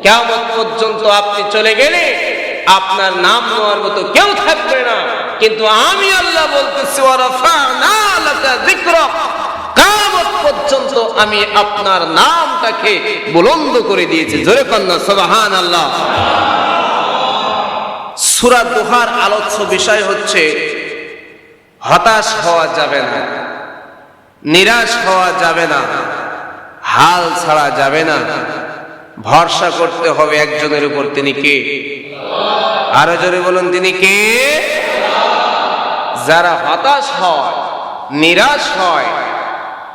কিয়ামত পর্যন্ত আপনি চলে গেলে আপনার নাম নেওয়ার মতো কেউ থাকবে না, কিন্তু আমি আল্লাহ বলতেছি ওয়া রাফা'না লাকা যিকরাক, কিয়ামত পর্যন্ত আমি আপনার নামটাকে বুলন্দ করে দিয়েছি। জোরে কন্না সুবহানাল্লাহ। সূরা দুহার আলোচ্য বিষয় হচ্ছে হতাশ হওয়া যাবে না, নিরাশ হওয়া যাবে না, হাল ছাড়া যাবে না, ভরসা করতে হবে একজনের উপর। তিনি কে? আরো জোরে বলুন, তিনি কে? যারা হতাশ হয়, নিরাশ হয়,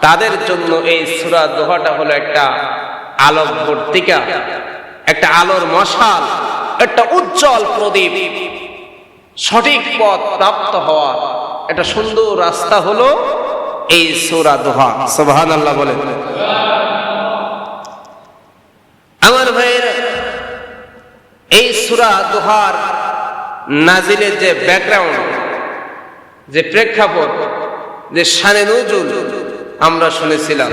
তাদের জন্য এই সূরা দোহাটা হলো একটা আলোকবর্তিকা, একটা আলোর মশাল, একটা উজ্জ্বল প্রদীপ। সঠিক পথ প্রাপ্ত হওয়ার একটা সুন্দর রাস্তা হলো এই সূরা দোহা। সুবহানাল্লাহ বলেন। আমার ভাইয়েরা, এই সূরা দোহার নাজিলের যে ব্যাকগ্রাউন্ড, যে প্রেক্ষাপট, যে শানে নুজুল আমরা শুনেছিলাম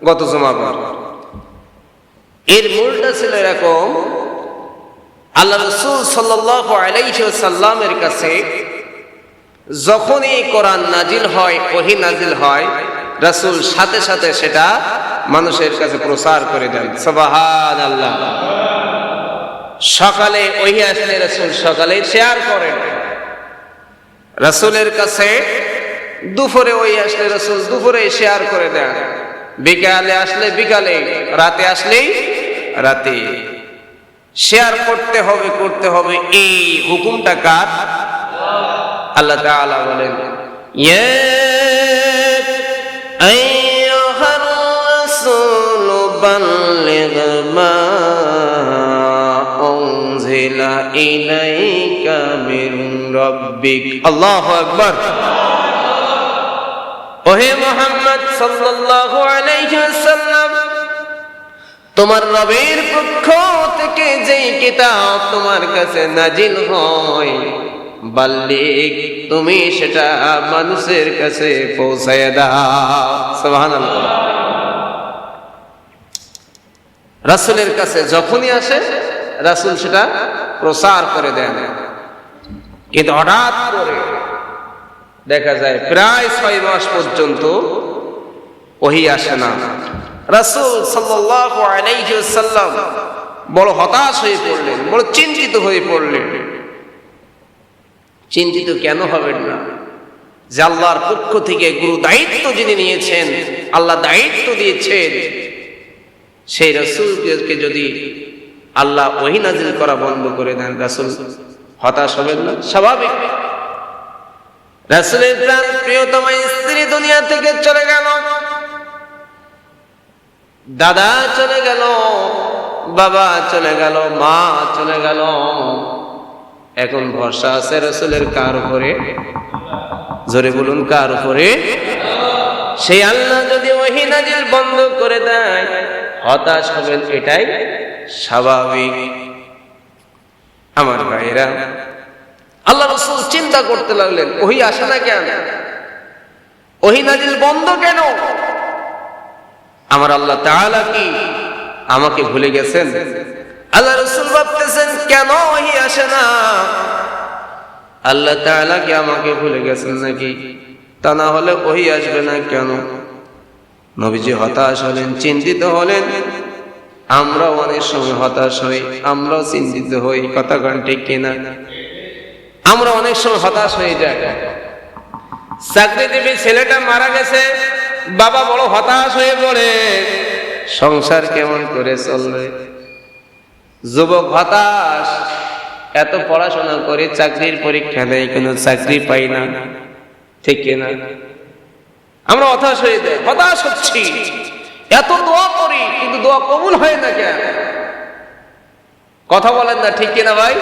গত জুমাবার। এর মূলটা ছিল এরকম: আল্লাহ রাসূল সাল্লাল্লাহু আলাইহি ওয়াসাল্লামের কাছে যখনই কোরআন নাজিল হয়, ওহী নাজিল হয়, রাসূল সাথে সাথে সেটা মানুষের কাছে প্রচার করে দেন। সুবহানাল্লাহ। সকালে ওহী আসলে রাসূল সকালে শেয়ার করেন রাসূলের কাছে, দুপুরে ওহী আসলে রাসূল দুপুরে শেয়ার করে দেন, বিকালে আসলে বিকালে, রাতে আসলেই রাতে। শেয়ার করতে হবে, করতে হবে। এই হুকুমটা কার? আল্লাহ তাআলা বলেন, ইয়া আইয়ুহার রাসূল বাল্লিগ মা উনজিলা ইলাইকা মিন রাব্বিক। আল্লাহু আকবার। ওহে মুহাম্মদ সাল্লাল্লাহু আলাইহি ওয়াসাল্লাম, তোমার রবের পক্ষ থেকে যেই কিতাব তোমার কাছে নাজিল হয়, বাল্লিগ, তুমি সেটা মানুষের কাছে পৌঁছায় দাও। সুবহানাল্লাহ। রাসূলের কাছে যখনই আসে রাসূল সেটা প্রচার করে দেন। কিন্তু হঠাৎ করে দেখা যায় প্রায় 6 মাস পর্যন্ত ওহী আসে না। রাসূল সাল্লাল্লাহু আলাইহি ওয়াসাল্লাম বড় হতাশ হয়ে পড়লেন, বড় চিন্তিত হয়ে পড়লেন। চিন্তিত কেন হবেন না? যে আল্লাহর পক্ষ থেকে গুরু দায়িত্ব যিনি নিয়েছেন, আল্লাহ দায়িত্ব দিয়েছেন, সেই রাসূলকে যদি আল্লাহ ওহী নাজিল করা বন্ধ করে দেন, রাসূল হতাশ হবেন না? স্বাভাবিক। রাসূলের প্রাণ প্রিয়তমা স্ত্রী দুনিয়া থেকে চলে গেল, দাদা চলে গেল, বাবা চলে গেল, মা চলে গেল। এখন ভরসা আছে রাসূলের কার উপরে? জোরে বলুন, কার উপরে? সেই আল্লাহ যদি ওহী নাজিল বন্ধ করে দেয়, হতাশ হবেন, এটাই স্বাভাবিক। আমার ভাইরা, আল্লাহ রাসূল চিন্তা করতে লাগলেন, ওহী আসে না কেন? ওহী নাজিল বন্ধ কেন? আমার আল্লাহ তাআলা কি আমাকে ভুলে গেছেন? আল্লাহ রাসূল ভাবতেছেন, কেন ওহী আসে না? আল্লাহ তাআলা কি আমাকে ভুলে গেছেন নাকি? তা না হলে ওহী আসবে না কেন? নবীজি হতাশ হলেন, চিন্তিত হলেন। আমরা অনেক সময় হতাশ হই, আমরাও চিন্তিত হই, কথা গান ঠিক কিনা? আমরা অনেক সময় হতাশ হয়ে যাই। চাকরিজীবী ছেলেটা মারা গেছে, বাবা বড় হতাশ হয়ে পড়ে, সংসার কেমন করে চলবে? যুবক হতাশ, এত পড়াশোনা করে চাকরির পরীক্ষা দেয়, কিন্তু চাকরি পাই না, ঠিক কিনা? আমরা হতাশ হয়ে যাই, হতাশ হচ্ছি। এত দোয়া করি কিন্তু দোয়া কবুল হয় না কেন? কথা বলেন না, ঠিক কিনা ভাই?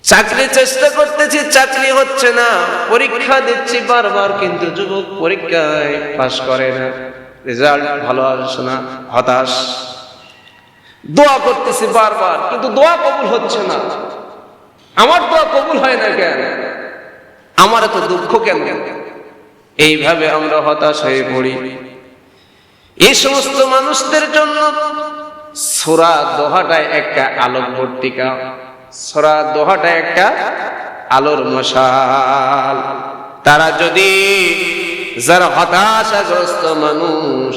চাকরি চেষ্টা করতেছি, চাকরি হচ্ছে না, পরীক্ষা দিচ্ছি বারবার, কিন্তু যুবক পরীক্ষায় পাস করে না, রেজাল্ট ভালো আসে না, হতাশ। দোয়া করতেছি বারবার, কিন্তু দোয়া কবুল হচ্ছে না। আমার দোয়া কবুল হয় না কেন? আমার এত দুঃখ কেন? এইভাবে আমরা হতাশ হয়ে পড়ি। এই সমস্ত মানুষদের জন্য সূরা দোহাটায় একটা আলোকবর্তিকা, সূরা দোহাটায় একটা আলোর মশাল। তারা যদি, যারা হতাশাগ্রস্ত মানুষ,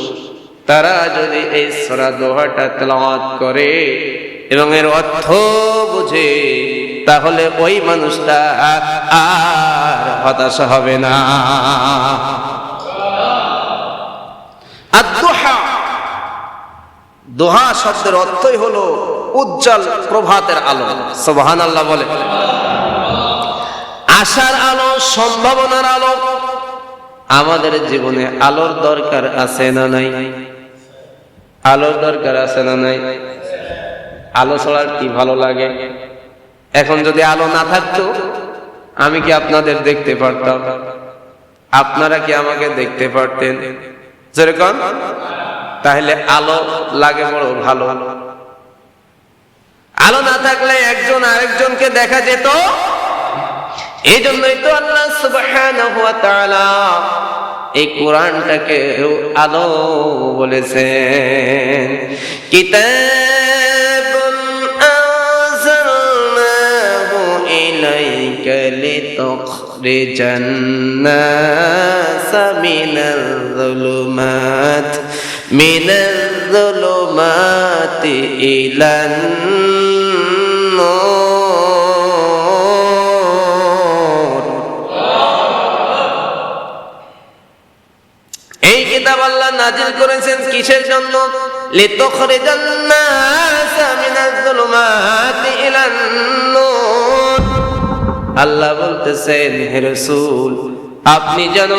তারা যদি এই সূরা দোহাটা তেলাওয়াত করে এবং এর অর্থ বুঝে, তাহলে ওই মানুষটা আর হতাশা হবে না। আদ-দুহা, দোহা শব্দের অর্থই হলো উজ্জ্বল প্রভাতের আলো। সুবহানাল্লাহ বলে। আশার আলো, সম্ভাবনার আলো। আমাদের জীবনে আলোর দরকার আছে না নাই? আলোর দরকার আছে না নাই? আলো ছাড়া কি ভালো লাগে? এখন যদি আলো না থাকতো, আমি কি আপনাদের দেখতে পারতাম? আপনারা কি আমাকে দেখতে পারতেন? যেরকম, তাহলে আলো লাগে বড় ভালো। আলো না থাকলে একজন আরেকজনকে দেখা যেত। এই জন্যই তো আল্লাহ সুবহানাহু ওয়া তাআলা এই কোরআনটাকে আলো বলেছেন। কিতাবুন আনজালনাহু ইলাইকা লিতুখরিজান নাসা মিনাল যুলুমাতি ইলান নূর। এই কিতাব আল্লাহ নাজিল করেছেন কিসের জন্য? লিতুখরিজান নাসা মিনাল যুলুমাতি ইলান নূর। আল্লাহ বলতেছেন, হে রাসূল, আপনি জানো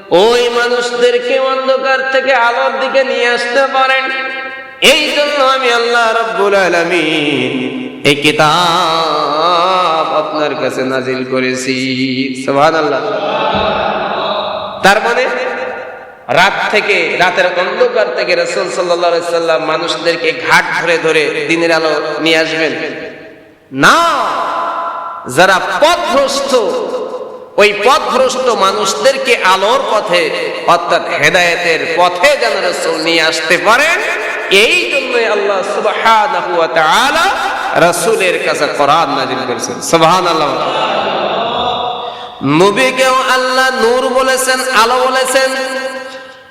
ওই মানুষদেরকে অন্ধকার থেকে আলোর দিকে নিয়ে আসতে পারেন। এই জন্য আমি আল্লাহ রাব্বুল আলামিন এই কিতাব আপনার কাছে নাজিল করেছি। সুবহানাল্লাহ। তার মানে রাতের অন্ধকার থেকে রাসূল সাল্লাল্লাহু আলাইহি সাল্লাম মানুষদেরকে ঘাট ধরে ধরে দিনের আলো নিয়ে আসবেন না। যারা পথভ্রষ্ট, ওই পথভ্রষ্ট মানুষদেরকে আলোর পথে, অর্থাৎ হেদায়েতের পথে যেন রাসূল নিয়ে আসতে পারেন, এই জন্যই আল্লাহ সুবহানাহু ওয়া তাআলা রাসূলের কাছে কোরআন নাযিল করেছেন। সুবহানাল্লাহ। নবীকেও আল্লাহ নূর বলেছেন, আলো বলেছেন।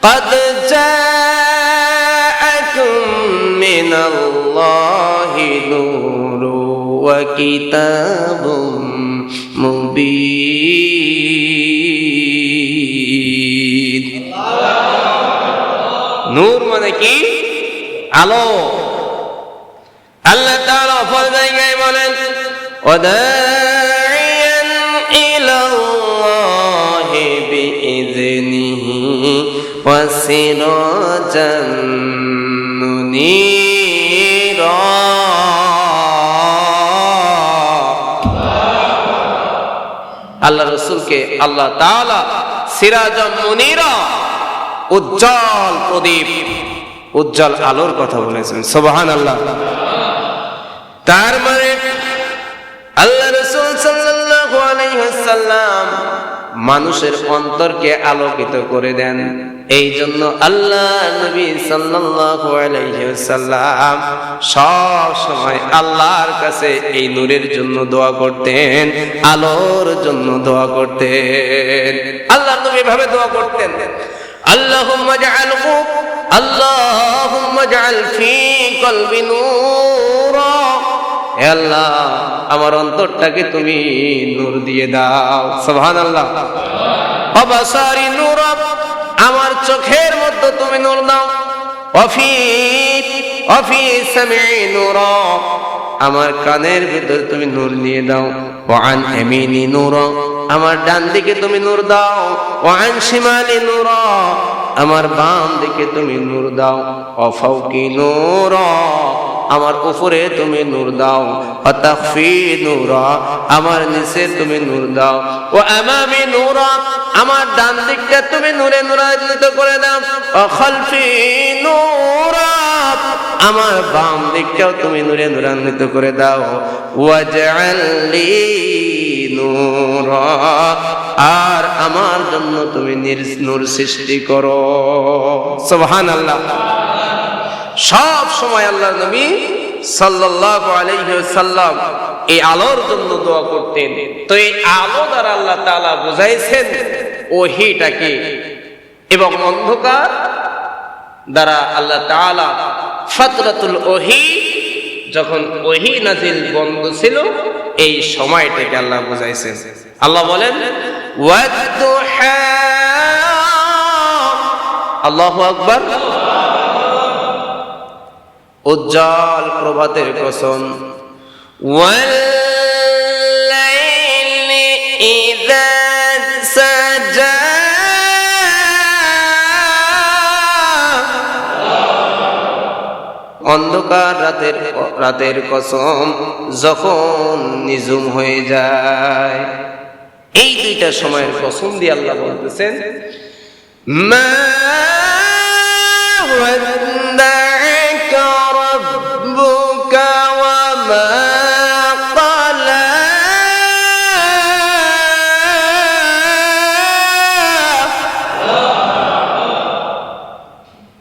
قد جاءكم من الله نور وكتاب মুবিন। নূর মানে কি? আলো। আল্লাহ তাআলা অপর জায়গায় বলেন, ওয়াদাইয়ান ইলাল্লাহি বিইযনিহি ওয়াসিরাজান মুনীরা। আল্লাহ রাসূলকে আল্লাহ তাআলা সিরাজাম মুনীরা, উজ্জ্বল প্রদীপ, উজ্জ্বল আলোর কথা বলেছেন। সুবহানাল্লাহ। তার মানে আল্লাহ রাসূল সাল্লাল্লাহু আলাইহি ওয়াসাল্লাম মানুষের অন্তরকে আলোকিত করে দেন। এই জন্য আল্লাহ নবী সাল্লাল্লাহু আলাইহি ওয়াসাল্লাম সব সময় আল্লাহর কাছে এই নূরের জন্য দোয়া করতেন, আলোর জন্য দোয়া করতেন। আল্লাহ নবী ভাবে দোয়া করতেন, আল্লাহুম্মা জাআল ফি কলবি নূরা। হে আল্লাহ, আমার অন্তরটাকে তুমি নূর দিয়ে দাও। সুবহানাল্লাহ। অবাসারি নূরা, আমার চোখের মধ্যে তুমি নূর দাও। অফি সামঈ নূরা, আমার কানের ভিতর তুমি নূর নিয়ে দাও। ওয়ান ইয়ামিনি নূরা, আমার ডান দিকে তুমি নূর দাও। ওয়ান শিমালি নূরা, আমার বাম দিকে তুমি নূর দাও। অফাউকি নূরা, আমার উপরে তুমি নূর দাও। অতাখফি নূরা, আমার নিচে তুমি নূর দাও। ও আমামি নূরা, আমার ডান দিকটা তুমি নূরে নূরান্বিত করে দাও। অখলফি নূরা, আমার বাম দিকটাও তুমি নূরে নূরান্বিত করে দাও। ওয়াজআল লি নূরা, আর আমার জন্য তুমি নূর সৃষ্টি করো। সুবহানাল্লাহ। সব সময় আল্লাহর নবী সাল্লাল্লাহু আলাইহি ওয়াসাল্লাম এই আলোর জন্য দোয়া করতেন। তো এই আলো দ্বারা আল্লাহ তাআলা বুঝাইছেন ওহীটাকে, এবং অন্ধকার দ্বারা আল্লাহ তাআলা ফাতরাতুল ওহী, যখন ওহী নাজিল বন্ধ ছিল এই সময়টাকে আল্লাহ বুঝাইছেন। আল্লাহ বলেন ওয়াদ-দুহা, আল্লাহু আকবার, উজ্জ্বল প্রভাতের কসম, ওয়াল-লাইলি ইযা সাজা, অন্ধকার রাতের কসম যখন নিঝুম হয়ে যায়। এই দুইটা সময়ের কসম দিয়ে আল্লাহ বলতেছেন মা ওয়াদ্দা'আকা রাব্বুকা ওয়া মা ক্বালা,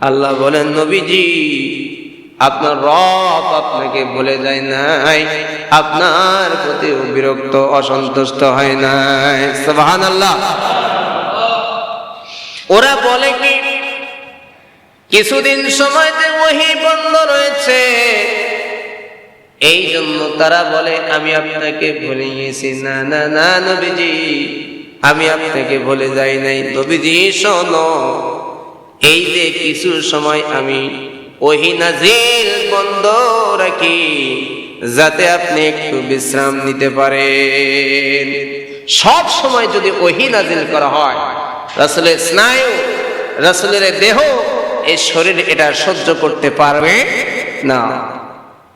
আল্লাহ বলেন নবীজি আপনার রব আপনাকে বলে যায় নাই, আপনার প্রতি বিরক্ত অসন্তুষ্ট হয় নাই। সুবহানাল্লাহ। ওরা বলে কি কিছুদিন সময়তে ওহী বন্ধ রয়েছে, এই জন্য তারা বলে আমি আপনাকে ভুলে গেছি। না না না নবীজি, আমি আপনাকে ভুলে যাই নাই। নবীজি শোনো, এই যে কিছু সময় আমি ওহী নাজিল বন্ধ রাখি যাতে আপনি একটু বিশ্রাম নিতে পারেন। সব সময় যদি ওহী নাজিল করা হয়, রাসূলের স্নায়ু, রাসূলের দেহ, এই শরীর এটা সহ্য করতে পারবে না।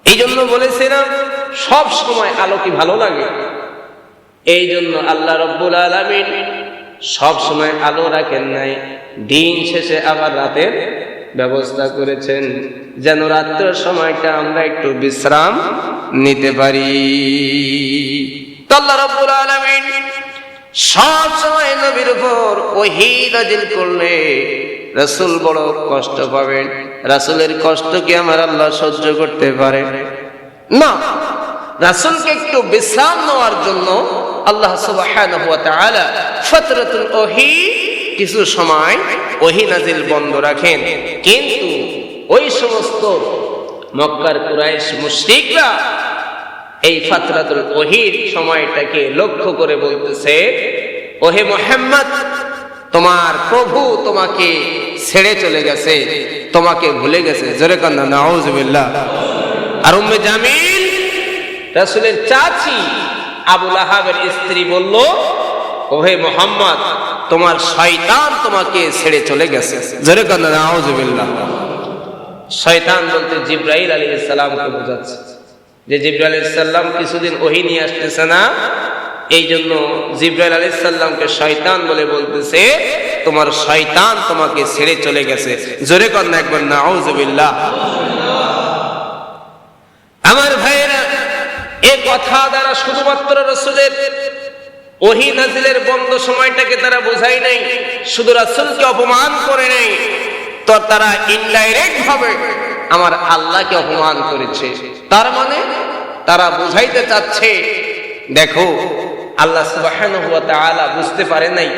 এই জন্য বলেছিলাম সব সময় আলো কি ভালো লাগে? এই জন্য আল্লাহ রাব্বুল আলামিন সব সময় আলো রাখেন নাই, দিন শেষে আবার রাতের ব্যবস্থা করেছেন যেন রাতের সময়টা আমরা একটু বিশ্রাম নিতে পারি। আল্লাহ রাব্বুল আলামিন সব সময় নবীর উপর ওহী নাজিল করলে রাসূল বড় কষ্ট পাবেন। রাসূলের কষ্ট কি আমার আল্লাহ সহ্য করতে পারে না? রাসূলকে একটু বিশ্রাম নেওয়ার জন্য আল্লাহ সুবহানাহু ওয়া তাআলা ফাতরাতুল ওহী, কিছু সময় ওহী নাজিল বন্ধ রাখেন। কিন্তু ওই সমস্ত মক্কার কুরাইশ মুশরিকরা এই ফাতরাতুল ওহীর সময়টাকে লক্ষ্য করে বলতেছে, ওহে মুহাম্মদ, তোমার প্রভু তোমাকে ছেড়ে চলে গেছে, তোমাকে ভুলে গেছে। জোরে কান্না নাউজুবিল্লাহ। আর উম্মে জামিল রাসূলের চাচী আবু লাহাবের স্ত্রী বলল, ওহে মুহাম্মদ, তোমার শয়তান তোমাকে ছেড়ে চলে গেছে। জোরে কান্না নাউজুবিল্লাহ। শয়তান বলতে জিবরাইল আলাইহিস সালামকে বোঝাচ্ছে যে জিবরাইল আলাইহিস সালাম কিছুদিন ওহী নিয়ে আসতেছে না, এই জন্য জিবরাইল আলাইহিস সালামকে শয়তান বলে বলতেছে তোমার শয়তান তোমাকে ছেড়ে চলে গেছে। জোরে কান্না একবার নাউজুবিল্লাহ। আমার ভাইয়েরা, এই কথা দ্বারা শুধুমাত্র রাসূলের ওহী নাজিলের বন্ধ সময়টাকে তারা বোঝায় নাই, শুধু রাসূলকে অপমান করে নাই, তো তারা ইনডাইরেক্ট ভাবে আমার আল্লাহকে অপমান করেছে। তার মানে তারা বুঝাইতে চাচ্ছে, দেখো আল্লাহ সুবহানাহু ওয়া তাআলা বুঝতে পারে নাই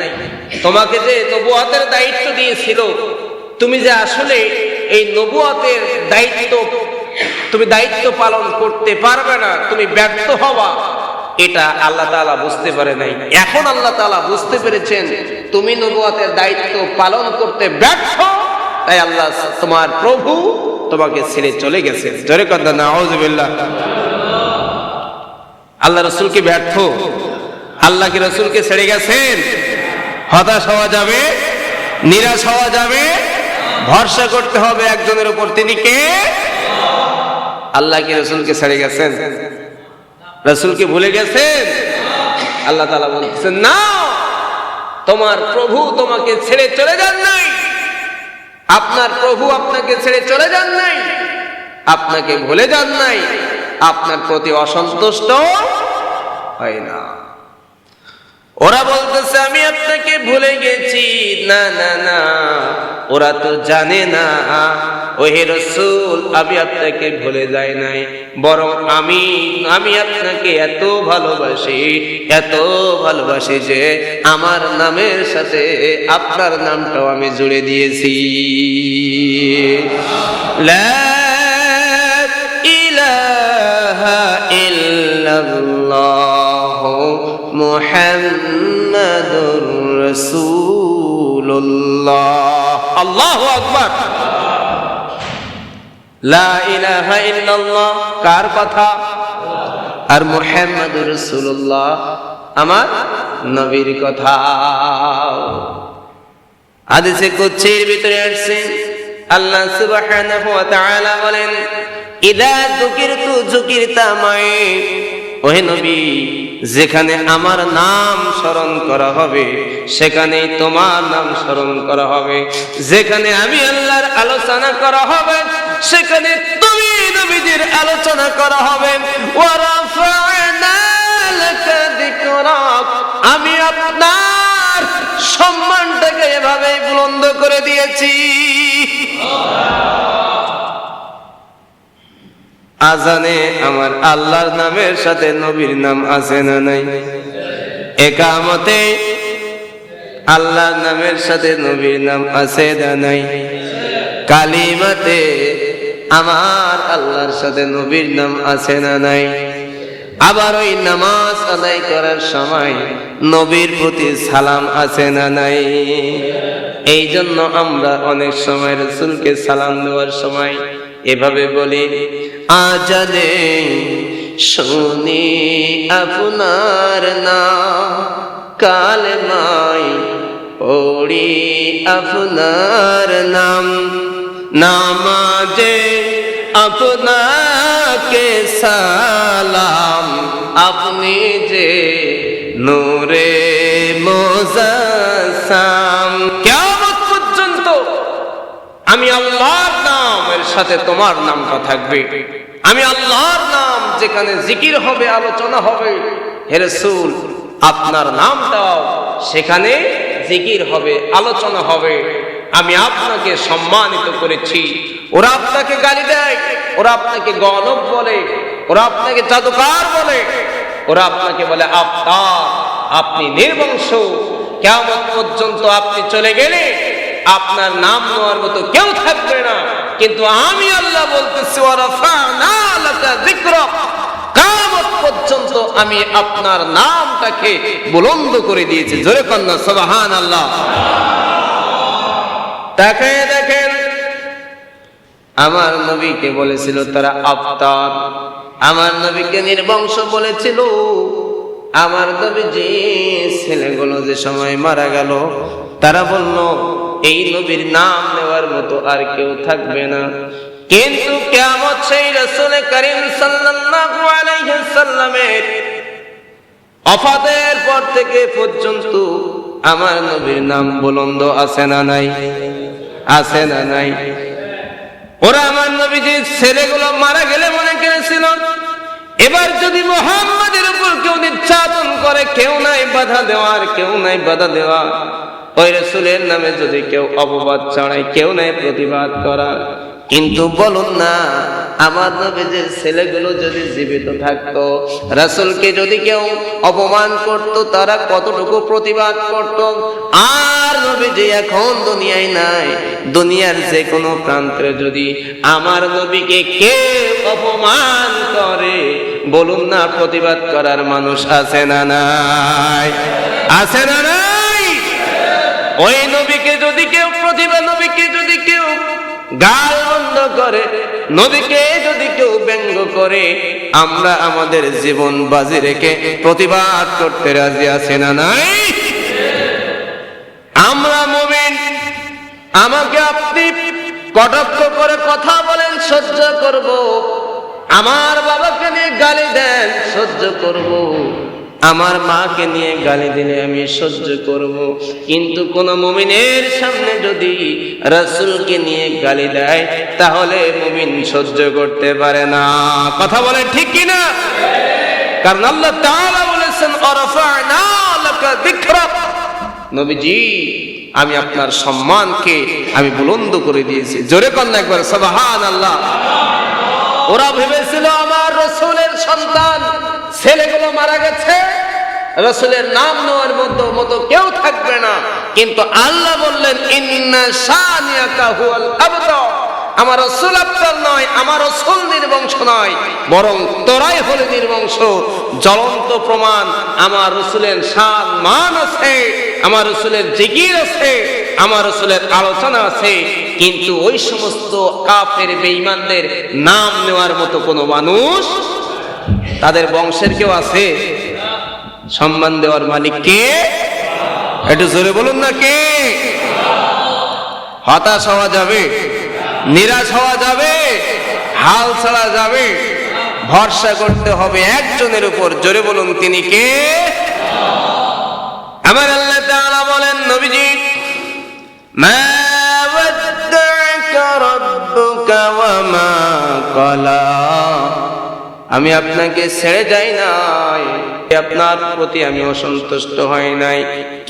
তোমাকে যে নবুয়তের দায়িত্ব দিয়েছিল, তুমি যে আসলে এই নবুয়তের দায়িত্ব পালন করতে পারবে না, তুমি ব্যর্থ হবা, এটা আল্লাহ তাআলা বুঝতে পারে নাই। এখন আল্লাহ তাআলা বুঝতে পেরেছেন তুমি নবুয়তের দায়িত্ব পালন করতে ব্যর্থ, তাই আল্লাহ তোমার প্রভু তোমাকে ছেড়ে চলে গেছে। জোরে কান্না নাউজুবিল্লাহ। আল্লাহ রাসূল কি ব্যর্থ? আল্লাহ কি রাসূলকে ছেড়ে গেছেন? হতাশ হওয়া যাবে, নিরাশ হওয়া যাবে, ভরসা করতে হবে একজনের উপর, তিনি কে? আল্লাহ কি রাসূলকে ছেড়ে গেছেন? রাসূলকে ভুলে গেছেন? আল্লাহ তাআলা বলছেন না, তোমার প্রভু তোমাকে ছেড়ে চলে যান নাই, আপনার প্রভু আপনাকে ছেড়ে চলে যান নাই, আপনাকে ভুলে যান নাই, আপনার প্রতি অসন্তুষ্ট হয় না। ওরা বলতেছে আমি আপনাকে ভুলে গেছি। না না না, ওরা তো জানে না ওহে রাসূল আমি আপনাকে ভুলে যাই নাই, বরং আমি আপনাকে এত ভালোবাসি যে আমার নামের সাথে আপনার নামটাও আমি জুড়ে দিয়েছি। লা ইলাহা ইল্লাল্লাহ মুহাম্মাদুর রাসূলুল্লাহ। আল্লাহু আকবার। লা ইলাহা ইল্লাল্লাহ কার কথা? আর মুহাম্মাদুর রাসূলুল্লাহ আমার নবীর কথা। হাদিসে কুদসির ভিতরে আসছে আল্লাহ সুবহানাহু ওয়া তাআলা বলেন, ইদা যুকিরতু যুকিরতা মাই, ওহে নবী যেখানে আমার নাম স্মরণ করা হবে সেখানেই তোমার নাম স্মরণ করা হবে, যেখানে আমি আল্লাহর আলোচনা করা হবে সেখানে তুমি নবীজির আলোচনা করা হবে। ওয়া রাফা'না লাকা যিকরাক, আমি আপনার সম্মানটাকে এভাবে বুলন্দ করে দিয়েছি। আজানে আমার আল্লাহর নামের সাথে নবীর নাম আছে না নাই? ইকামতে আল্লাহর নামের সাথে নবীর নাম আছে না নাই? কালিমাতে আমার আল্লাহর সাথে নবীর নাম আছে না নাই? আবার ওই নামাজ আদায় করার সময় নবীর প্রতি সালাম আছে না নাই? এই জন্য আমরা অনেক সময় রাসূলকে সালাম দেওয়ার সময় এভাবে বলি, আজানে শুনি আপনার নাম, কালেমায় পড়ি আপনার নাম, নামাজে আপনাকে সালাম, আপনি যে নূরে মুজাসসাম। কিয়ামত পর্যন্ত আমি আল্লাহর নামের সাথে তোমার নামটা থাকবে। আমি আল্লাহর নাম যেখানে জিকির হবে, আলোচনা হবে, হে রাসূল আপনার নামটাও সেখানে জিকির হবে, আলোচনা হবে। আমি আপনাকে সম্মানিত করেছি। ওরা আপনাকে গালি দেয়, ওরা আপনাকে গলব বলে, ওরা আপনাকে জাদুকর বলে, ওরা আপনাকে বলে আপনি নির্বংশ। কিয়ামত পর্যন্ত আপনি চলে গেলে আপনার নাম নেওয়ার মতো কেউ থাকবে না। কিন্তু আমি আল্লাহ বলতেছি, ওয়া রাফা'না লাকা যিকরাক, কিয়ামত পর্যন্ত আমি আপনার নামটাকে বুলন্দ করে দিয়েছি। জোরে কন্না সুবহানাল্লাহ। তাকায়ে দেখেন আমার নবীকে বলেছিল তারা আফতার, আমার নবীকে নির্বংশ বলেছিল। আমার নবীজি ছেলেগুলো যে সময় মারা গেল তারা বলল এই নবীর নাম নেওয়ার মতো আর কেউ থাকবে না। কিন্তু কিয়ামত সেই রাসূল করিম সাল্লাল্লাহু আলাইহি সাল্লামের ওফাতের পর থেকে পর্যন্ত আমার নবীর নাম বুলন্দ আছে না নাই? আছে না নাই? ওরা আমার নবীজির ছেলেগুলো মারা গেলে মনে করেছিল এবার যদি মুহাম্মাদের উপর কেউ নির্যাতন করে, কেউ নাই বাধা দেওয়ার, কেউ নাই বাধা দেওয়া, ওই রাসূলের নামে যদি কেউ অপবাদ ছড়ায়, কেউ নাই প্রতিবাদ করার। কিন্তু বলুন না, আমার নবীজির ছেলেগুলো যদি জীবিত থাকতো, রাসূলকে যদি কেউ অপমান করত, তারা কতটুকু প্রতিবাদ করত। আর নবীজি এখন দুনিয়ায় নাই, দুনিয়ার যে কোনো প্রান্তে যদি আমার নবীকে কেউ অপমান করে, বলুন না প্রতিবাদ করার মানুষ আছে না নাই? আছে না নাই? ওই নবীকে যদি কেউ নবীকে যদি কেউ গাল বন্ধ করে, নবীকে যদি কেউ ব্যঙ্গ করে, আমরা আমাদের জীবন বাজি রেখে প্রতিবাদ করতে রাজি আছি না নাই? আমরা মুমিন, আমাকে আপনি কটাক্ষ করে কথা বলেন, সহ্য করব। আমার বাবাকে নিয়ে গালি দেন, সহ্য করব। আমার মাকে নিয়ে গালি দিলে আমি সহ্য করব। কিন্তু কোন মুমিনের সামনে যদি রাসূলকে নিয়ে গালি দেয়, তাহলে মুমিন সহ্য করতে পারে না। কথা বলে ঠিক কিনা? কারণ আল্লাহ তাআলা বলেছেন বলেছেন আরফা'না লাকা যিকরাক, নবীজি আমি আপনার সম্মানকে আমি বুলন্দ করে দিয়েছি। জোরে কন্যা একবার সুবহানাল্লাহ। ওরা ভেবেছিল আমার রাসূলের সন্তান ছেলেগুলো মারা গেছে, রাসূলের নাম নেওয়ার মতো কেউ থাকবে না, কিন্তু আল্লাহ বললেন ইন্না শানিয়াকা হুয়াল আবতার, আমার রাসূল আবতার নয়, আমার রাসূল নির্বংশ নয়, বরং তোরাই হলে নির্বংশ। জ্বলন্ত প্রমাণ, আমার রাসূলের শান মান আছে, আমার রাসূলের জিকির আছে, আমার রাসূলের আলোচনা আছে, কিন্তু ওই সমস্ত কাফের বেঈমানদের নাম নেওয়ার মতো কোনো মানুষ, তাদের বংশের কেউ আছে? সম্মান দেওয়ার মালিক কে? একটু জোরে বলুন না কে? হতাশ হওয়া যাবে, নিরাশ হওয়া যাবে, হাল ছাড়া যাবে, ভরসা করতে হবে একজনের উপর। জোরে বলুন তিনি কে? আমার আল্লাহ তাআলা বলেন নবীজি মা ওয়াদ্দা'কা রাব্বুকা ওয়া মা ক্বালা, আমি আপনাকে ছেড়ে যাই নাই, আপনার প্রতি আমি অসন্তুষ্ট হই নাই।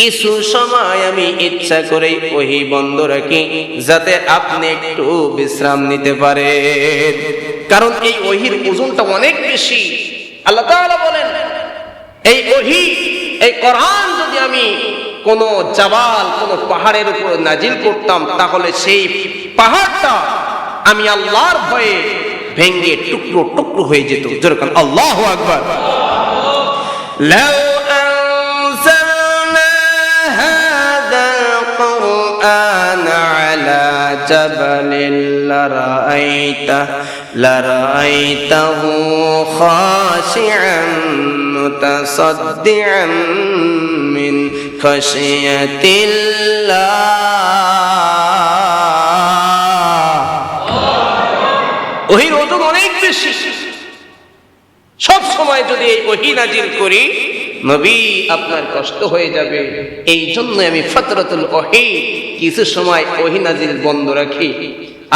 কিছু সময় আমি ইচ্ছা করেই ওহী বন্ধ রাখি যাতে আপনি একটু বিশ্রাম নিতে পারেন, কারণ এই ওহীর ওজনটা অনেক বেশি। আল্লাহ তাআলা বলেন এই ওহী, এই কোরআন যদি আমি কোন জাবাল, কোন পাহাড়ের উপর নাজিল করতাম, তাহলে সেই পাহাড়টা আমি আল্লাহর ভয়ে ভেঙে টুকরো টুকরো হয়ে যেত। যেরকম আল্লাহু আকবার। লাউ আনজালনা হাযাল কুরআন আলা জাবালিন লারাআইতাহু খাশিআন মুতাসাদ্দিআন মিন খাশিয়াতিল্লাহ। ওহীর ওজন অনেক বেশি। সব সময় যদি এই ওহী নাজিল করি, নবী আপনার কষ্ট হয়ে যাবে। এই জন্য আমি ফাতরাতুল ওহী, কিছু সময় ওহী নাজিল বন্ধ রাখি।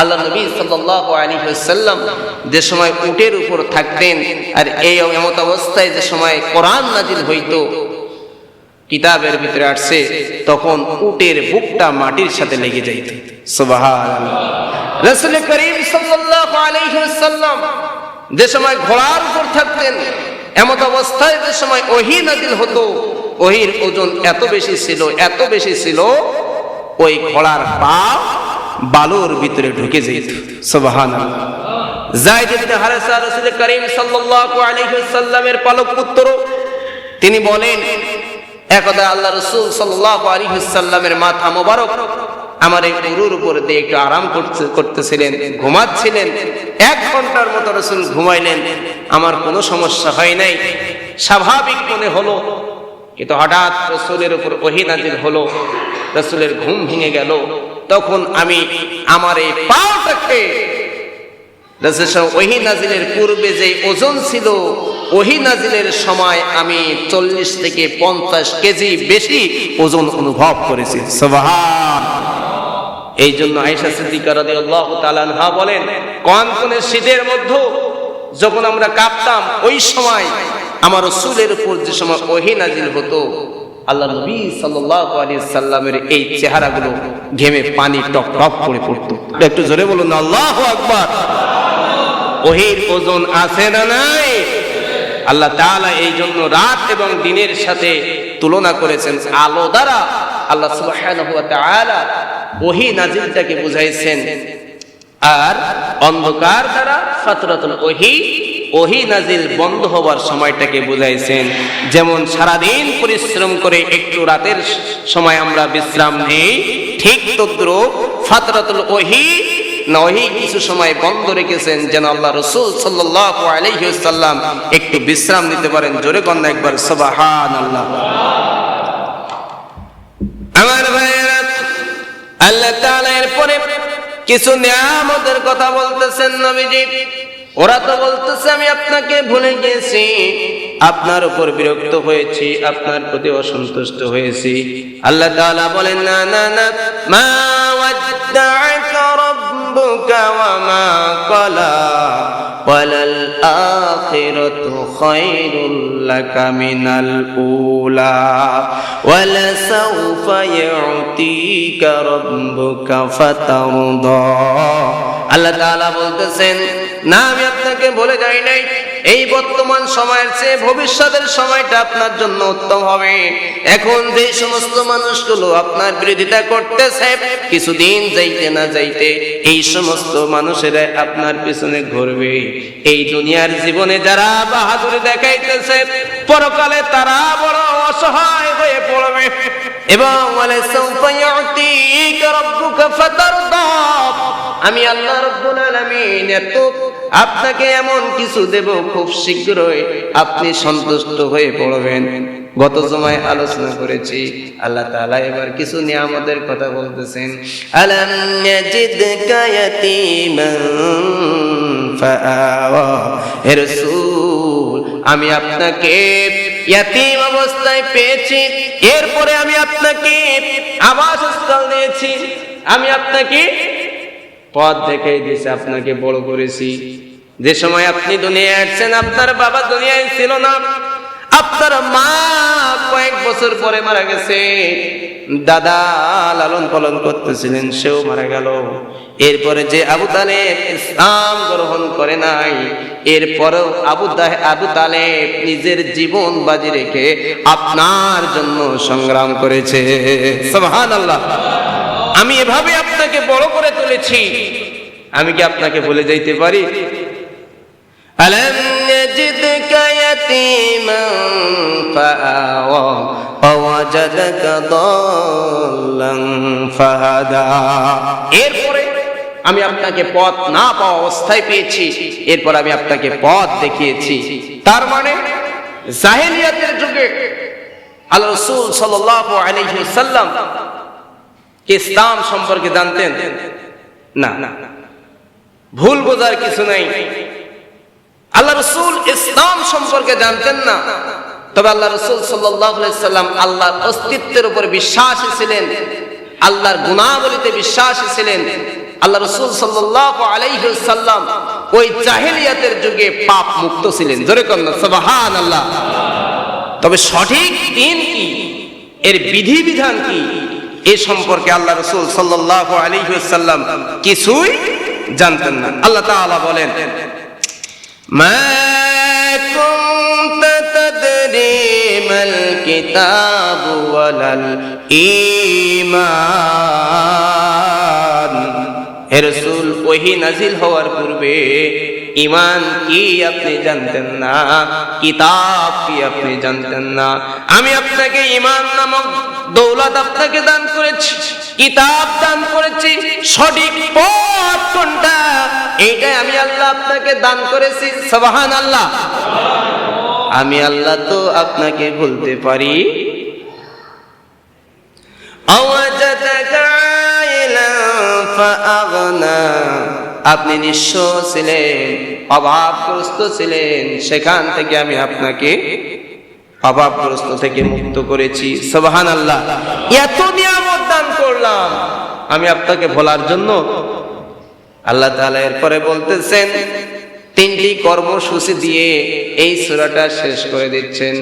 আল্লাহ নবী সাল্লাল্লাহু আলাইহি ওয়াসাল্লাম যে সময় উটের উপর থাকতেন, আর এই এমত অবস্থায় যে সময় কোরআন নাজিল হইতো, কিতাবের ভিতরে আসছে, তখন উটের বুকটা মাটির সাথে লেগে যাইত। সুবহানাল্লাহ। রাসূল করিম সাল্লাল্লাহু আলাইহি ওয়াসাল্লাম যে সময় ঘোড়ার উপর থাকতেন, এমত অবস্থায় যে সময় ওহী নাজিল হতো, ওহীর ওজন এত বেশি ছিল, ওই ঘোড়ার পা বালুর ভিতরে ঢুকে যেত। সুবহানাল্লাহ। যায়েদ ইবনে হারেসা রাসূল করিম সাল্লাল্লাহু আলাইহি ওয়াসাল্লামের পালক পুত্র, তিনি বলেন একদা আল্লাহ রাসূল সাল্লাল্লাহু আলাইহি ওয়াসাল্লামের মাথা মোবারক আমার এই উরুর উপর দিয়ে একটু আরাম করতেছিলেন, ঘুমাচ্ছিলেন। 1 ঘন্টার মতো রাসূল ঘুমাইলেন, আমার কোনো সমস্যা হয় নাই, স্বাভাবিক মনে হলো। কিন্তু হঠাৎ রাসূলের উপর ওহী নাজিল হলো, রাসূলের ঘুম ভেঙে গেল। তখন আমি আমার এই পাটাকে রাসূল ওহী নাজিলের পূর্বে যে ওজন ছিল, ওহী নাজিলের সময় আমি 40 থেকে 50 কেজি বেশি ওজন অনুভব করেছি। সুবহানাল্লাহ। এই জন্য আয়েশা সিদ্দিকা রাদিয়াল্লাহু তাআলা আনহা বলেন, কনকনে শীতের মধ্যে যখন আমরা কাঁপতাম, ওই সময় আমার রাসূলের উপর যে সময় ওহী নাজিল হতো, আল্লাহ নবী সাল্লাল্লাহু আলাইহি সাল্লামের এই চেহারাগুলো ঘেমে পানি টপ টপ করে পড়তো। একটু জোরে বলুন আল্লাহু আকবার। ওহীর ওজন আছে না নাই? আল্লাহ তাআলা এই জন্য রাত এবং দিনের সাথে তুলনা করেছেন। আলো দ্বারা আল্লাহ সুবহানাহু ওয়া তাআলা ওহী নাজিলটাকে বুঝাইছেন, আর অন্ধকার দ্বারা ফাতরাতুল ওহী নাজিল বন্ধ হওয়ার সময়টাকে বুঝাইছেন। যেমন সারাদিন পরিশ্রম করে একটু রাতের সময় আমরা বিশ্রাম নেই, ঠিক তদ্রূপ ফাতরাতুল ওহী কিছু সময় বন্ধ রেখেছেন, যেন আল্লাহ রাসূল সাল্লাল্লাহু আলাইহি ওয়াসাল্লাম একটু বিশ্রাম নিতে পারেন। জোরে কন্যা একবার সুবহানাল্লাহ। আমার ভাইয়েরা, আল্লাহ তাআলা এরপরে কিছু নিয়ামতের কথা বলতেছেন নবীজি। ওরা তো বলতেছে আমি আপনাকে ভুলে গেছি, আপনার উপর বিরক্ত হয়েছি, আপনার প্রতি অসন্তুষ্ট হয়েছি। আল্লাহ তাআলা বলেন না না না, মা ওয়াদ্দা'কা রাব্বুকা ওয়া মা ক্বালা ওয়ালাল আখিরাতু খায়রুল লাকা মিনাল উলা ওয়া লাসাউফা ইউতিকা রাব্বুকা ফাতারদা। আল্লাহ তাআলা বলতেছেন, না আমি আপনাকে বলে যাই নাই এই বর্তমান সময়ের চেয়ে ভবিষ্যতের সময়টা আপনার জন্য উত্তম হবে। এখন যে সমস্ত মানুষগুলো আপনার বিরোধিতা করতেছে, কিছুদিন যাইতে না যাইতে এই সমস্ত মানুষেরা আপনার পিছনে ঘুরবে। এই দুনিয়ার জীবনে যারা বাহাদুরি দেখাইতেছে, পরকালে তারা বড় অসহায় হয়ে পড়বে। এবং আমি আল্লাহ রাব্বুল আলামিন এত আপনাকে এমন কিছু দেব, খুব শীঘ্রই আপনি সন্তুষ্ট হয়ে পড়বেন। গত জুমায় আলোচনা করেছি, আল্লাহ তাআলা এবার কিছু নিয়ামতের কথা বলতেছেন। আলাম ইয়াজিদকা ইয়াতীমান ফাআওয়া। হে রাসূল, আমি আপনাকে ইয়াতীম অবস্থায় পেয়েছি, এরপরে আমি আপনাকে আবাসস্থল দিয়েছি, আমি আপনাকে পথ দেখাই দিয়েছি, আপনাকে বড় করেছি। যে সময় আপনি দুনিয়ায় আসছেন, আপনার বাবা দুনিয়ায় ছিল না, আপনার মা কয়েক বছর পরে মারা গেছে, দাদা লালন পালন করতেছিলেন, সেও মারা গেল। এরপরে যে আবু তালেব ইসলাম গ্রহণ করে নাই, এরপরেও আবু তালেব নিজের জীবন বাজি রেখে আপনার জন্য সংগ্রাম করেছে। সুবহানাল্লাহ। আমি এভাবে আপনাকে বড় করে তুলেছি, আমি কি আপনাকে বলে যাইতে পারি? আলাম ইয়াজিদকা ইয়াতীমান ফাআওয়া ওয়া ওয়াজাদাকা দাল্লান ফাহাদা। এরপরে আমি আপনাকে পথ না পাওয়া অবস্থায় পেয়েছি, এরপর আমি আপনাকে পথ দেখিয়েছি। তার মানে জাহেলিয়াতের যুগে আল্লাহ রাসূল সাল্লাল্লাহু আলাইহি ওয়াসাল্লাম ইসলাম সম্পর্কে জানতেন না, ভুল বোঝার কিছু নাই। আল্লাহ রাসূল ইসলাম সম্পর্কে জানতেন না, তবে আল্লাহ রাসূল সাল্লাল্লাহু আলাইহি সাল্লাম আল্লাহর অস্তিত্বের উপর বিশ্বাসী ছিলেন, আল্লাহর গুণাবলীতে বিশ্বাসী ছিলেন। আল্লাহ রাসূল সাল্লাল্লাহু আলাইহি সাল্লাম ওই জাহেলিয়াতের যুগে পাপ মুক্ত ছিলেন। জোরে কোন সুবহানাল্লাহ। তবে সঠিক দিন কি, এর বিধিবিধান কি, এ সম্পর্কে আল্লাহ রাসূল সাল্লাল্লাহু আলাইহি ওয়াসাল্লাম কিছুই জানতেন না। আল্লাহ তাআলা বলেন, মা কুনতা তাদরি মাল কিতাবু ওয়ালাল ঈমান। হে রাসূল, ওহী নাজিল হওয়ার পূর্বে ঈমান কি আপনি জানতেন না, কিতাব কি আপনি জানতেন না। আমি আপনাকে ঈমান নামক দৌলত আপনাকে দান করেছি, কিতাব দান করেছি, সঠিক পথ কোনটা এইটাই আমি আল্লাহ আপনাকে দান করেছি। সুবহানাল্লাহ। আমি আল্লাহ তো আপনাকে বলতে পারি, আওয়াজাদাকা আইলান ফাআগনা। আপনি নিঃস্ব ছিলেন, অভাবগ্রস্ত ছিলেন, সেখান থেকে আমি আপনাকে অভাবগ্রস্ত থেকে মুক্ত করেছি। সুবহানাল্লাহ। এত নিয়ামত দান করলাম, আমি আপনাকে ভোলার জন্য? আল্লাহ তাআলা এরপরে বলতেছেন, তিনটি কর্মসূচি দিয়ে এই সূরাটা শেষ করে দিচ্ছেন।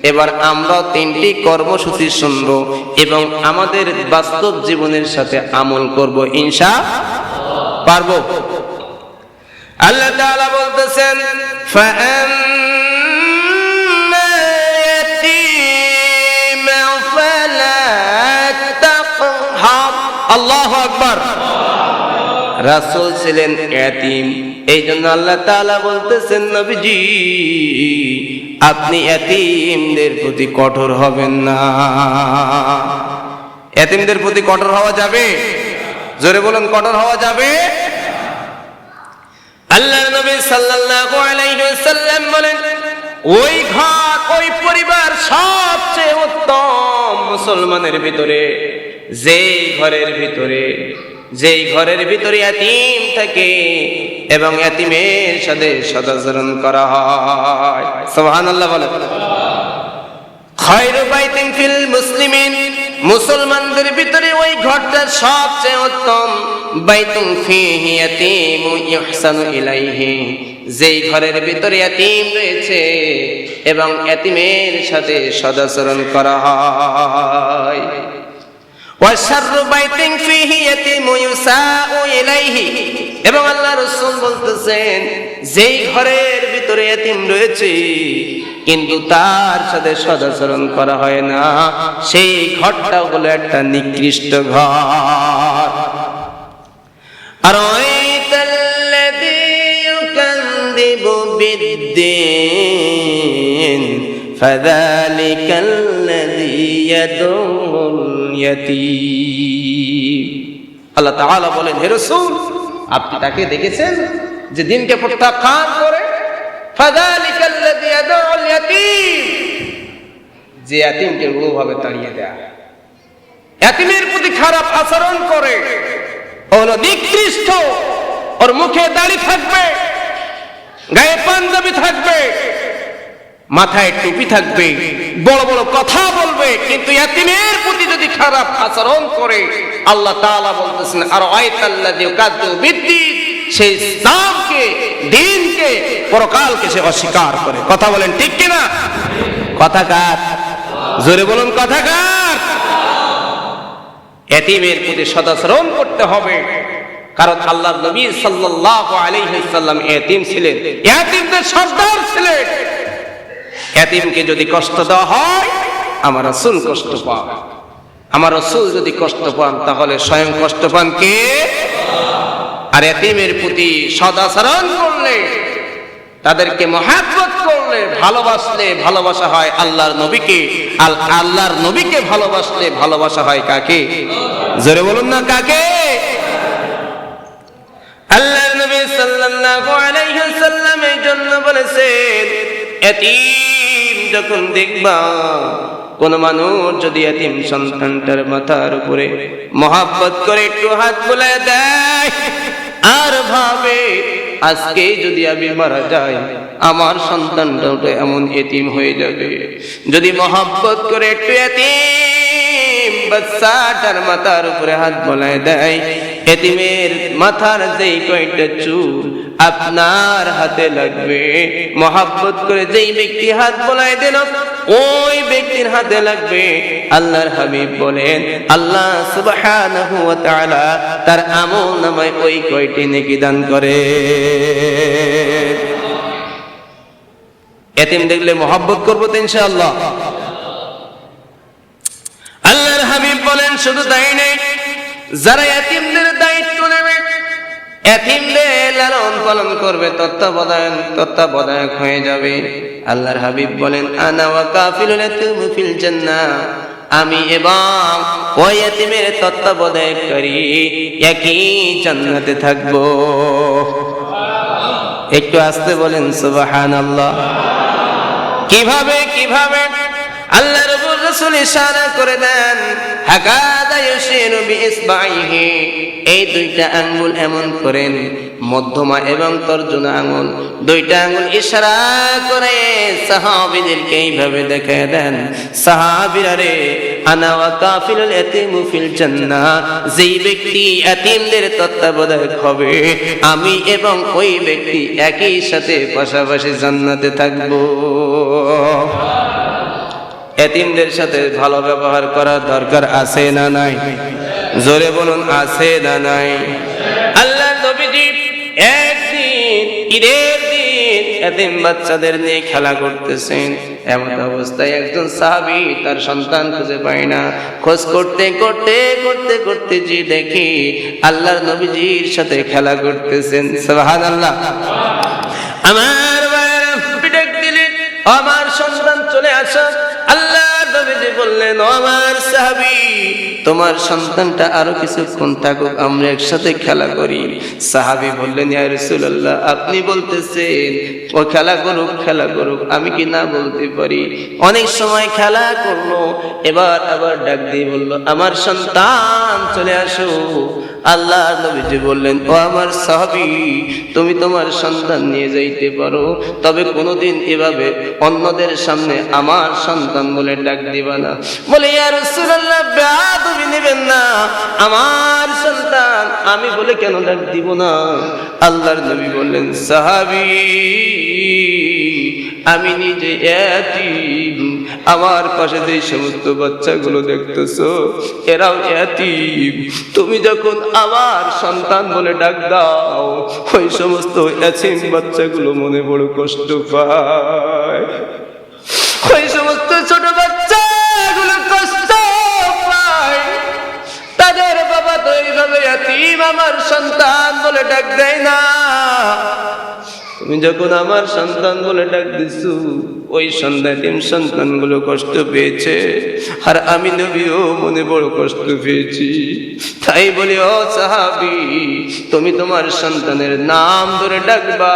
এবার আমরা তিনটি কর্মসূচি শুনব এবং আমাদের বাস্তব জীবনের সাথে আমল করব, ইনশাআল্লাহ পারবো। আল্লাহ তাআলা বলতেছেন, ফাআম্মা ইয়াতীমা ফালা তাকহার। আল্লাহু আকবার। রাসূল ছিলেন ইয়াতীম, এই জন্য আল্লাহ তাআলা বলতেছেন, নবীজি আপনি ইয়াতীমদের প্রতি কঠোর হবেন না। ইয়াতীমদের প্রতি কঠোর হওয়া যাবে? জোরে বলুন, কঠোর হওয়া যাবে? আল্লাহর নবী সাল্লাল্লাহু আলাইহি ওয়াসাল্লাম বলেন, ওই ঘর, ওই পরিবার সবচেয়ে উত্তম মুসলমানের ভিতরে যেই ঘরের ভিতরে ইয়াতীম থাকে এবং ইয়াতীমের সাথে সদাচরণ করা হয়। সুবহানাল্লাহ বলেন। খায়রু বাইতিন ফিল মুসলিমিন, মুসলমানদের ভিতরে ওই ঘরটা সবচেয়ে উত্তম। বাইতুন ফিহি ইয়াতীমু ইহসানু ইলাইহি, যেই ঘরের ভিতরে এতিম রয়েছে এবং এতিমের সাথে সদাচরণ করা হয়। ওয়াশাররু বাইতিন ফিহি ইয়াতীমু ইউসাউ ইলাইহি, এবং আল্লাহ রাসূল বলতেছেন যেই ঘরের ভিতরে এতিম রয়েছে কিন্তু তার সাথে সদাচরণ করা হয় না, সেই ঘরটা হলো একটা নিকৃষ্ট ঘর। আর ওয়াইতাল্লাযী ইউকাযযিবু বিদ্দীন ফাযালিকাল্লাযী ইয়াদুল ইয়াতীম। আল্লাহ তাআলা বলেন, হে রাসূল, আপনি তাকে দেখেছেন যে দিনকে প্রত্যাখ্যান করে, ফাযালিকাল্লাযী ইয়াদুল ইয়াতীম, যে এতিমকে ওভাবে তাড়িয়ে দেয়, এতিমের প্রতি খারাপ আচরণ করে, হলো নিকৃষ্ট। ওর মুখে দাড়ি থাকবে, গায়ে পাঞ্জাবি থাকবে, মাথায় টুপি থাকবে, বড় বড় কথা বলবে, কিন্তু এতিমের প্রতি যদি খারাপ আচরণ করে, আল্লাহ তাআলা বলতেছেন আর আয়াতাল্লাযী ইউকাযযিবু বিদ্দীন, সেই ইসলামকে, দ্বীনকে, পরকালকে সে অস্বীকার করে। কথা বলেন ঠিক কিনা? কথা কার? জোরে বলুন, কথা কার? এতিমের প্রতি সদাচরণ করতে হবে, কারণ আল্লাহর নবী সাল্লাল্লাহু আলাইহি ওয়াসাল্লাম এতিম ছিলেন, এতিমদের সর্দার ছিলেন। এতিমকে যদি কষ্ট দেওয়া হয়, আমার রাসূল কষ্ট পান। আমার রাসূল যদি কষ্ট পান, তাহলে স্বয়ং কষ্ট পান কে? আর এতিমের প্রতি সদাচরণ করলে, তাদেরকে মহব্বত করলে, ভালোবাসলে ভালোবাসা হয় আল্লাহর নবীকে। আল্লাহর নবীকে ভালোবাসলে ভালোবাসা হয় কাকে? জোরে বলুন না, কাকে? আল্লাহর নবী সাল্লাল্লাহু আলাইহি ওয়াসাল্লাম এই জন্য বলেছেন, এতিম যখন দেখবা, কোন মানুষ যদি এতিম সন্তানটার মাথার উপরে মহব্বত করে একটু হাত বুলায় দেয়, আর ভাবে আজকে যদি আমি মারা যাই, আমার সন্তানটা এমন এতিম হয়ে যাবে। যদি মহব্বত করে একটু এতিম বাচ্চাটার মাথার উপরে হাত বুলায় দেয়, এতিমের মাথার যেই কয়টা চুল আপনার হাতে লাগবে, মহব্বত করে যেই ব্যক্তি হাত বুলায় দিল, ওই ব্যক্তির হাতে লাগবে। আল্লাহর হাবিব বলেন, আল্লাহ সুবহানাহু ওয়া তাআলা তার আমলনামায় ওই কয়টি নেকি দান করে। এতিম দেখলে মহব্বত করব তো ইনশাআল্লাহ। আল্লাহর হাবিব বলেন, শুধু তাই নয়, যারা এতিমদের দায়িত্ব নেবে, এতিমদের লালন পালন করবে, তত্ত্বাবধায়ক হয়ে যাবে, আল্লাহর হাবিব বলেন, আনা ওয়া কাফিলুল ইয়াতীম ফিল জান্নাহ, আমি এবং ওই এতিমের তত্ত্বাবধায়ককারী একই জান্নাতে থাকবো। একটু আস্তে বলেন সুবহানাল্লাহ। কিভাবে? কিভাবে? আল্লাহ রাব্বুল রাসূল ইশারা করে দেন, হাকাযা ইউশিরু বিইসবাইহি, এই দুইটা আঙ্গুল এমন করেন, মধ্যমা এবং তর্জনা আঙ্গুল, দুইটা আঙ্গুল ইশারা করে সাহাবীদেরকে এইভাবে দেখায় দেন, সাহাবীরা রে, আনা ওয়া কাফিলুল ইয়াতীম ফিল জান্নাহ, যেই ব্যক্তি এতিমদের তত্ত্বাবধায়ক হবে, আমি এবং ওই ব্যক্তি একই সাথে পাশাপাশি জান্নাতে থাকবো। এতিমদের সাথে ভালো ব্যবহার করার দরকার আছে না নাই? জোরে বলুন, আছে না নাই? আল্লাহর নবীজি একদিন ঈদের দিন এতিম বাচ্চাদের নিয়ে খেলা করতেছেন, এমন অবস্থায় একজন সাহাবী তার সন্তান খুঁজে পায় না। খোঁজ করতে করতে করতে করতে যে দেখি আল্লাহর নবীজির সাথে খেলা করতেছেন। সুবহানাল্লাহ। আমার ভাইরা ডাক দিলেন, আমার সন্তান চলে আসো। আল্লাহর নবীজি বললেন, ও আমার সাহাবী, তোমার সন্তানটা আরো কিছুক্ষণ থাকুক, আমরা একসাথে খেলা করি। সাহাবী বললেন, ইয়া রাসূলুল্লাহ, আপনি বলতেছেন ও খেলা করুক, খেলা করুক, আমি কি না বলতে পারি? অনেক সময় খেলা করলো, এবার আবার ডাক দিয়ে বলল, আমার সন্তান চলে আসো। আল্লাহর নবীজি বললেন, ও আমার সাহাবী, তুমি তোমার সন্তান নিয়ে যাইতে পারো, তবে কোনোদিন এভাবে অন্যদের সামনে আমার সন্তান বলে ডাক দিবা না। বলে, ইয়া রাসূলুল্লাহ, বেয়াদবি নেবেন না, আমার সন্তান আমি বলে কেন ডাক দিব না? আল্লাহর নবী বললেন, সাহাবী, আমি নিজে এতিম, আমার পাশে যে সমস্ত বাচ্চাগুলো দেখতেছো এরাও এতিম। তুমি যখন আমার সন্তান বলে ডাক দাও, ওই সমস্ত এতিম বাচ্চাগুলো মনে বড় কষ্ট পায়। ওই সমস্ত ছোট বাচ্চাগুলো কষ্ট পায়, তাদের বাবা তো এইভাবে এতিম, আমার সন্তান বলে ডাক দেয় না। তুমি যখন আমার সন্তান বলে ডাক দিছো, ওই সন্তান সন্তানগুলো কষ্ট পেয়েছে, আর আমি নবীও মনে বড় কষ্ট পেয়েছি। তাই বলি, ও সাহাবী, তুমি তোমার সন্তানের নাম ধরে ডাকবা।